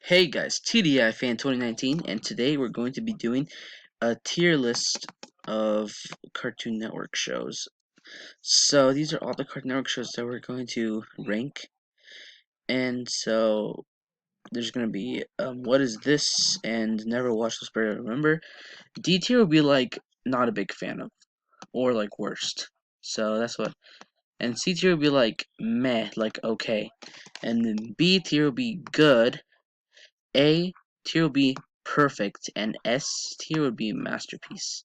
Hey guys, TDI Fan 2019, and today we're going to be doing a tier list of Cartoon Network shows. So these are all the Cartoon Network shows that we're going to rank, and so there's going to be What Is This and Never Watch This Barely Remember. D tier will be like not a big fan of, or like worst. So that's what. And C tier will be like meh, like okay, and then B tier will be good. A tier would be perfect, and S tier would be masterpiece.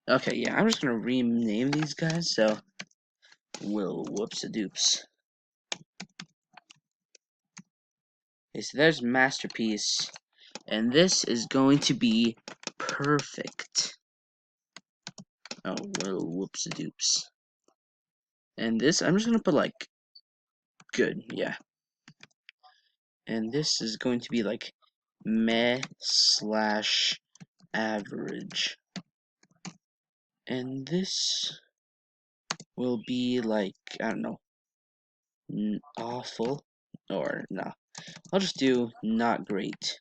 Okay, yeah, I'm just gonna rename these guys, so Will Whoops-a-Doops. Okay, so there's masterpiece, and this is going to be perfect. Oh, Will Whoops-a-Doops. And this, I'm just gonna put like good, yeah. And this is going to be like meh slash average. And this will be like, I don't know, awful, or no. I'll just do not great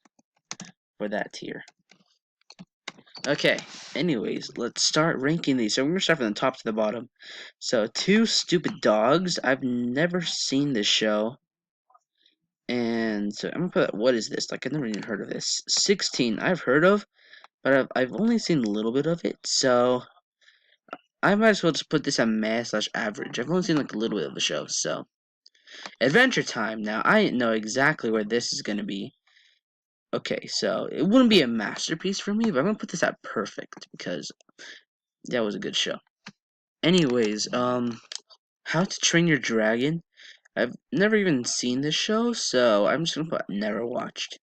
for that tier. Okay, anyways, let's start ranking these. So we're gonna start from the top to the bottom. So, Two Stupid Dogs. I've never seen this show. And so I'm gonna put, what is this? Like, I've never even heard of this. 16, I've heard of, but I've only seen a little bit of it. So I might as well just put this at meh slash average. I've only seen like a little bit of the show. So Adventure Time. Now I know exactly where this is gonna be. Okay, so it wouldn't be a masterpiece for me, but I'm gonna put this at perfect because that was a good show. Anyways, How to Train Your Dragon. I've never even seen this show, so I'm just gonna put never watched.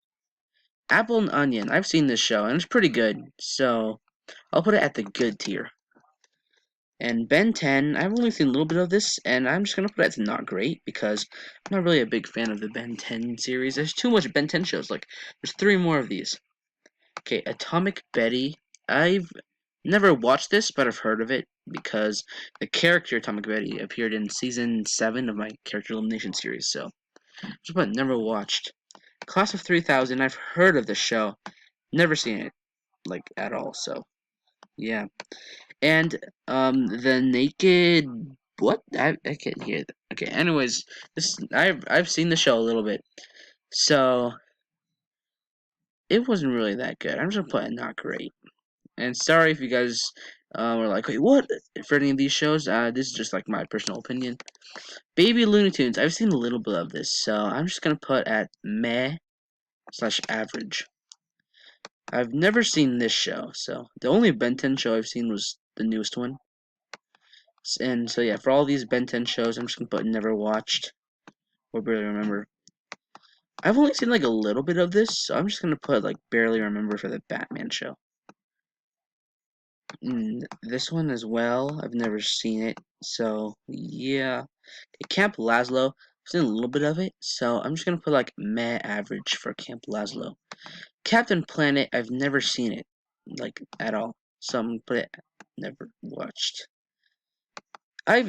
Apple and Onion. I've seen this show and it's pretty good, so I'll put it at the good tier. And Ben 10, I've only seen a little bit of this, and I'm just gonna put it as not great because I'm not really a big fan of the Ben 10 series. There's too much Ben 10 shows. Like, there's 3 more of these. Okay, Atomic Betty. I've never watched this, but I've heard of it because the character Atomic Betty appeared in season 7 of my character elimination series. So, just but never watched. Class of 3000. I've heard of the show, never seen it like at all. So, yeah. And the Naked. What? I can't hear that. Okay. Anyways, this I've seen the show a little bit, so it wasn't really that good. I'm just gonna put it not great. And sorry if you guys were like, wait, what? For any of these shows, this is just like my personal opinion. Baby Looney Tunes, I've seen a little bit of this, so I'm just gonna put at meh slash average. I've never seen this show, so the only Ben 10 show I've seen was the newest one. And so yeah, for all these Ben 10 shows, I'm just gonna put never watched or barely remember. I've only seen like a little bit of this, so I'm just gonna put like barely remember for the Batman show. This one as well, I've never seen it, so yeah. Okay, Camp Lazlo, I've seen a little bit of it, so I'm just gonna put like meh average for Camp Lazlo. Captain Planet, I've never seen it, like at all, so I'm gonna put it never watched. I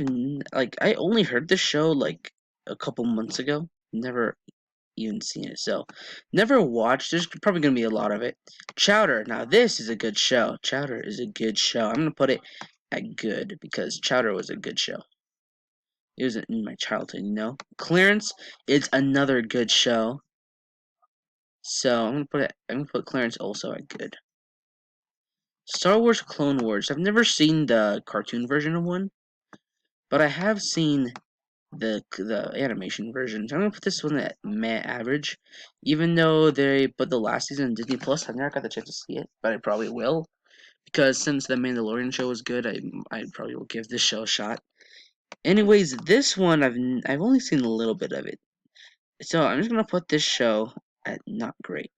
only heard this show like a couple months ago, never even seen it, so never watched. There's probably gonna be a lot of it. Chowder. Now this is a good show. Chowder is a good show. I'm gonna put it at good because Chowder was a good show. It was in my childhood, you know. Clarence is another good show. So I'm gonna put Clarence also at good. Star Wars Clone Wars. I've never seen the cartoon version of one, but I have seen the animation version. So I'm gonna put this one at meh average, even though they put the last season on Disney Plus. I've never got the chance to see it, but I probably will because since the Mandalorian show was good, I probably will give this show a shot. Anyways, this one I've only seen a little bit of it, so I'm just gonna put this show at not great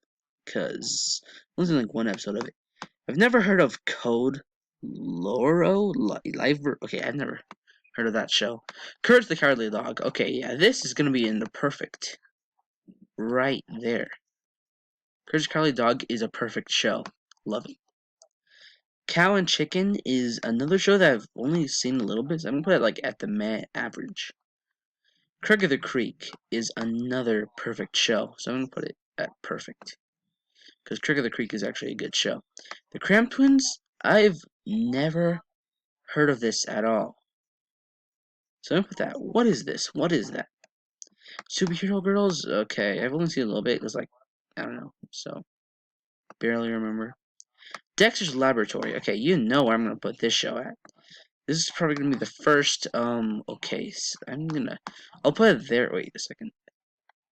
because I only seen like one episode of it. I've never heard of Code Loro Live. Okay, I've never heard of that show. Courage the Cowardly Dog. Okay, yeah, this is gonna be in the perfect right there. Courage the Cowardly Dog is a perfect show. Love it. Cow and Chicken is another show that I've only seen a little bit. So I'm gonna put it like at the meh average. Craig of the Creek is another perfect show, so I'm gonna put it at perfect. Because Trick of the Creek is actually a good show. The Cramp Twins, I've never heard of this at all. So I'm gonna put that. What is this? What is that? Superhero Girls? Okay, I've only seen a little bit. It was like, I don't know. So, barely remember. Dexter's Laboratory. Okay, you know where I'm gonna put this show at. This is probably gonna be the first, okay, so I'll put it there. Wait a second.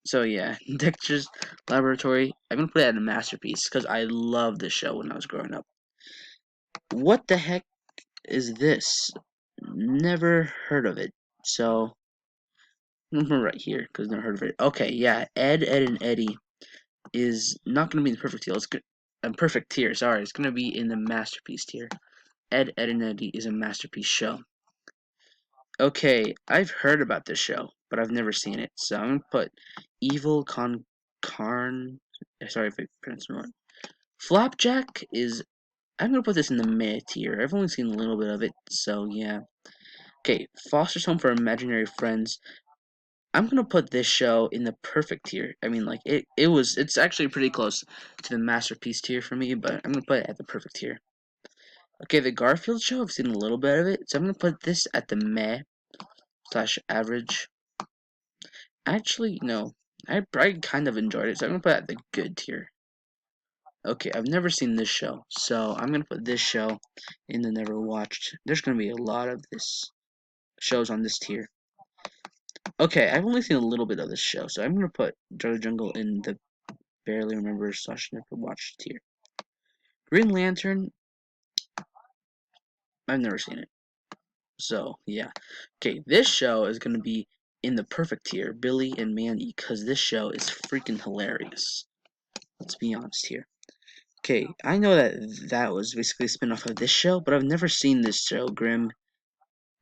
So yeah, Dexter's Laboratory. I'm gonna put it at a masterpiece because I loved this show when I was growing up. What the heck is this? Never heard of it. So I'm gonna put it right here because never heard of it. Okay, yeah, Ed, Ed, and Eddie is not gonna be in the perfect tier. It's good. Perfect tier. Sorry, it's gonna be in the masterpiece tier. Ed, Ed, and Eddie is a masterpiece show. Okay, I've heard about this show, but I've never seen it. So I'm gonna put Evil Carn. Sorry if I pronounced it wrong. Flapjack is. I'm gonna put this in the mid tier. I've only seen a little bit of it, so yeah. Okay, Foster's Home for Imaginary Friends. I'm gonna put this show in the perfect tier. I mean, like it's actually pretty close to the masterpiece tier for me, but I'm gonna put it at the perfect tier. Okay, the Garfield show. I've seen a little bit of it, so I'm gonna put this at the meh slash average. Actually, no. I kind of enjoyed it, so I'm gonna put it at the good tier. Okay, I've never seen this show, so I'm gonna put this show in the never watched. There's gonna be a lot of this shows on this tier. Okay, I've only seen a little bit of this show, so I'm gonna put Jolly Jungle in the barely remember slash never watched tier. Green Lantern, I've never seen it. So yeah. Okay, this show is gonna be in the perfect tier, Billy and Mandy, because this show is freaking hilarious. Let's be honest here. Okay, I know that was basically a spin-off of this show, but I've never seen this show, Grim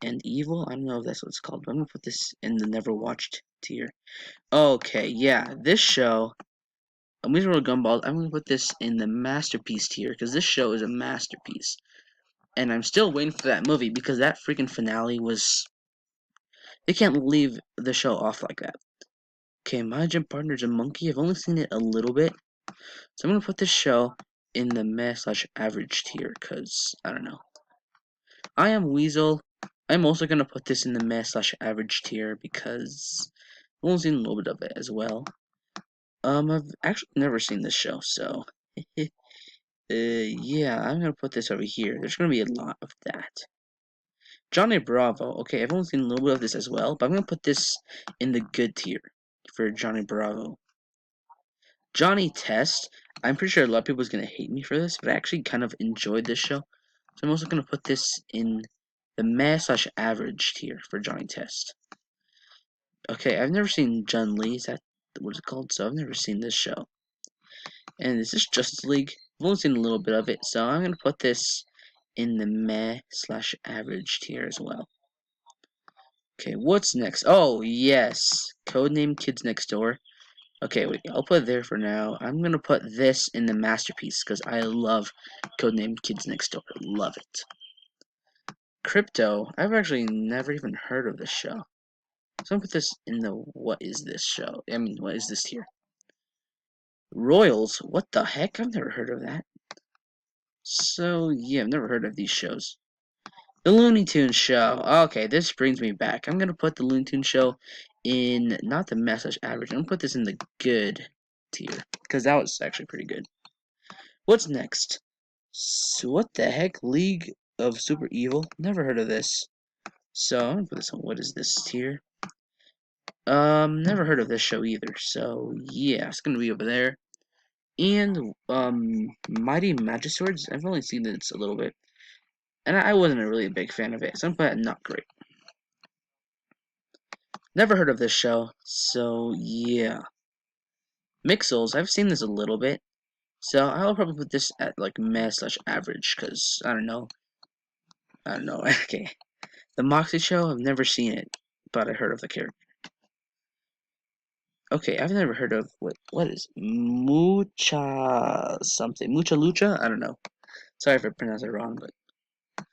and Evil. I don't know if that's what it's called, but I'm gonna put this in the never watched tier. Okay, yeah, this show, Amusement World Gumball, I'm gonna put this in the masterpiece tier, because this show is a masterpiece. And I'm still waiting for that movie, because that freaking finale was... They can't leave the show off like that. Okay, My Gym Partner's a Monkey. I've only seen it a little bit. So I'm gonna put this show in the meh slash average tier, because, I don't know. I Am Weasel. I'm also gonna put this in the meh slash average tier, because I've only seen a little bit of it as well. I've actually never seen this show, so... yeah, I'm gonna put this over here. There's gonna be a lot of that. Johnny Bravo. Okay, I've only seen a little bit of this as well, but I'm gonna put this in the good tier for Johnny Bravo. Johnny Test. I'm pretty sure a lot of people is gonna hate me for this, but I actually kind of enjoyed this show. So I'm also gonna put this in the meh slash average tier for Johnny Test. Okay, I've never seen Jun Lee. Is that what it's called? So I've never seen this show. And this is Justice League. I've only seen a little bit of it, so I'm gonna put this in the meh slash average tier as well. Okay, what's next? Oh, yes. Codename Kids Next Door. Okay, wait, I'll put it there for now. I'm gonna put this in the masterpiece because I love Codename Kids Next Door. Love it. Crypto. I've actually never even heard of this show. So I'm gonna put this in the what is this show? I mean, what is this here? Royals? What the heck? I've never heard of that. So, yeah, I've never heard of these shows. The Looney Tunes Show. Okay, this brings me back. I'm gonna put the Looney Tunes Show in not the message average. I'm gonna put this in the good tier because that was actually pretty good. What's next? So what the heck? League of Super Evil. Never heard of this. So I'm gonna put this on. What is this tier? Never heard of this show either. So yeah, it's gonna be over there. And Mighty Magiswords. I've only seen this a little bit. And I wasn't a really big fan of it, so I'm putting it not great. Never heard of this show, so yeah. Mixels, I've seen this a little bit, so I'll probably put this at like meh slash average, because I don't know. Okay. The Moxie Show, I've never seen it, but I heard of the character. Okay, I've never heard of what is Mucha something. Mucha Lucha? I don't know. Sorry if I pronounced it wrong, but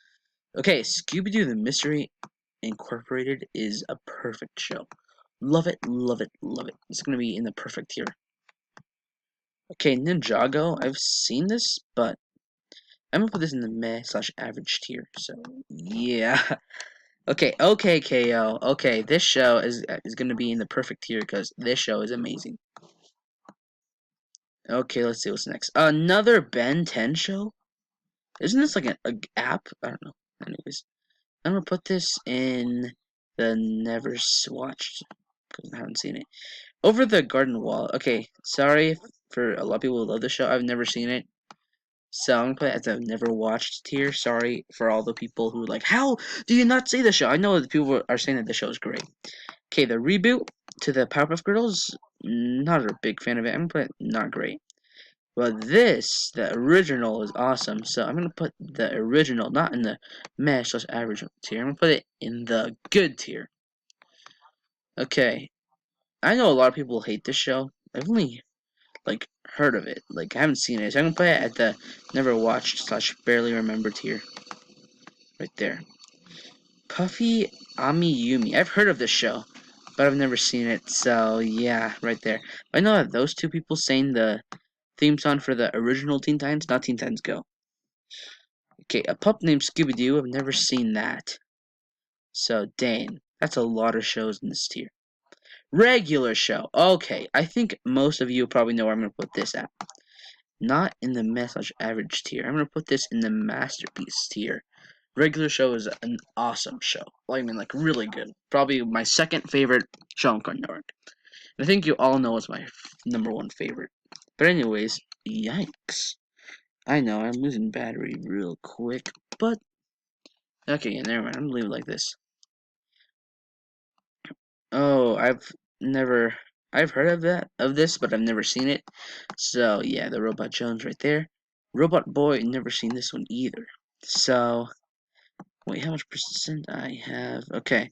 okay, Scooby-Doo the Mystery Incorporated is a perfect show. Love it, love it, love it. It's gonna be in the perfect tier. Okay, Ninjago. I've seen this, but I'm gonna put this in the meh slash average tier. So yeah. Okay, KO. Okay, this show is gonna be in the perfect tier because this show is amazing. Okay, let's see what's next. Another Ben 10 show? Isn't this like a app? I don't know. Anyways, I'm gonna put this in the never watched because I haven't seen it. Over the Garden Wall. Okay, sorry for a lot of people who love the show. I've never seen it. So I'm gonna put it as I've never watched tier. Sorry for all the people who are like, how do you not see the show? I know that people are saying that the show is great. Okay, the reboot to the Powerpuff Girls, not a big fan of it. I'm gonna put it not great. But this, the original, is awesome. So I'm gonna put the original, not in the meh slash average tier. I'm gonna put it in the good tier. Okay, I know a lot of people hate this show. I've only like heard of it, like I haven't seen it. So I'm gonna put it at the never watched slash barely remember tier, right there. Puffy Ami Yumi. I've heard of this show, but I've never seen it. So yeah, right there. I know that those two people sang the theme song for the original Teen Titans, not Teen Titans Go. Okay, a pup named Scooby Doo. I've never seen that. So dang, that's a lot of shows in this tier. Regular show. Okay, I think most of you probably know where I'm gonna put this at. Not in the message average tier. I'm gonna put this in the masterpiece tier. Regular show is an awesome show. Well, I mean, like really good. Probably my second favorite show on Cartoon Network. I think you all know it's my number one favorite. But anyways, yikes. I know I'm losing battery real quick, but okay, yeah, never mind. I'm gonna leave it like this. Oh, I've heard of this, but I've never seen it. So yeah, the Robot Jones right there. Robot Boy, never seen this one either. So wait, how much percent I have? Okay,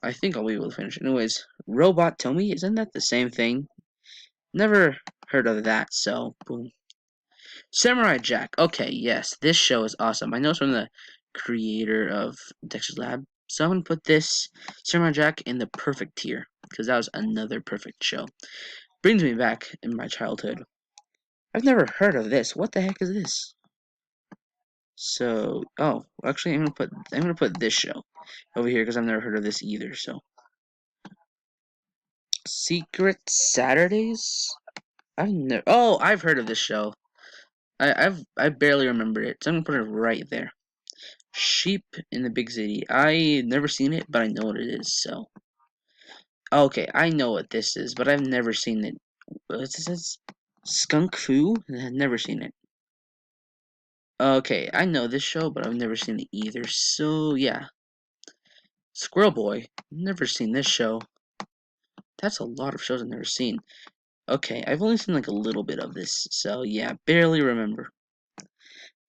I think I'll be able to finish. Anyways, Robot Tommy, isn't that the same thing? Never heard of that. So boom. Samurai Jack. Okay, yes, this show is awesome. I know it's from the creator of Dexter's Lab. So I'm gonna put this Samurai Jack in the perfect tier because that was another perfect show. Brings me back in my childhood. I've never heard of this. What the heck is this? So, oh, actually, I'm gonna put this show over here because I've never heard of this either. So, Secret Saturdays. I've heard of this show. I barely remember it. So I'm gonna put it right there. Sheep in the Big City. I never seen it, but I know what it is. So, okay, I know what this is, but I've never seen it. What's this? Skunk Fu? I've never seen it. Okay, I know this show, but I've never seen it either. So yeah, Squirrel Boy. Never seen this show. That's a lot of shows I've never seen. Okay, I've only seen like a little bit of this, so yeah, barely remember.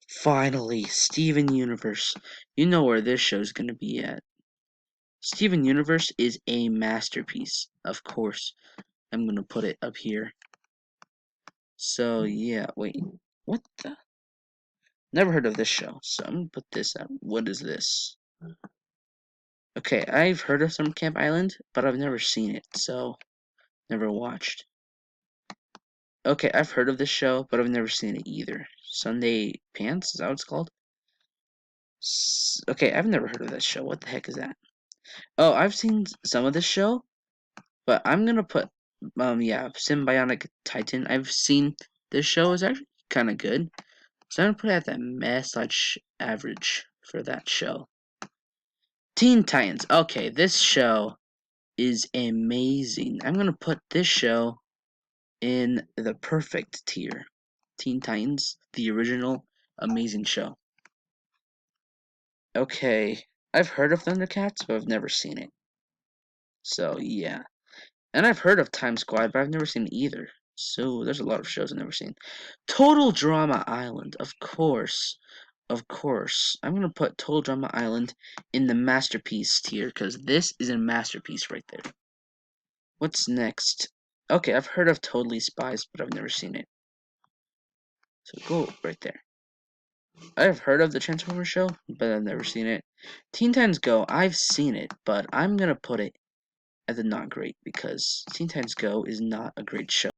Finally, Steven Universe. You know where this show's gonna be at. Steven Universe is a masterpiece. Of course, I'm gonna put it up here. So yeah, wait, what the? Never heard of this show, so I'm gonna put this up. What is this? Okay, I've heard of Summer Camp Island, but I've never seen it, so never watched. Okay, I've heard of this show, but I've never seen it either. Sunday Pants? Is that what it's called? Okay, I've never heard of this show. What the heck is that? Oh, I've seen some of this show, but I'm gonna put, yeah, Symbionic Titan. I've seen this show is actually kind of good, so I'm gonna put it at that message average for that show. Teen Titans. Okay, this show is amazing. I'm gonna put this show in the perfect tier. Teen Titans, the original, amazing show. Okay, I've heard of Thundercats, but I've never seen it. So yeah, and I've heard of Time Squad, but I've never seen it either. So there's a lot of shows I've never seen. Total Drama Island, of course. Of course. I'm gonna put Total Drama Island in the masterpiece tier, because this is a masterpiece right there. What's next? Okay, I've heard of Totally Spies, but I've never seen it. So go right there. I've heard of the Transformers show, but I've never seen it. Teen Titans Go, I've seen it, but I'm gonna put it at the not great because Teen Titans Go is not a great show.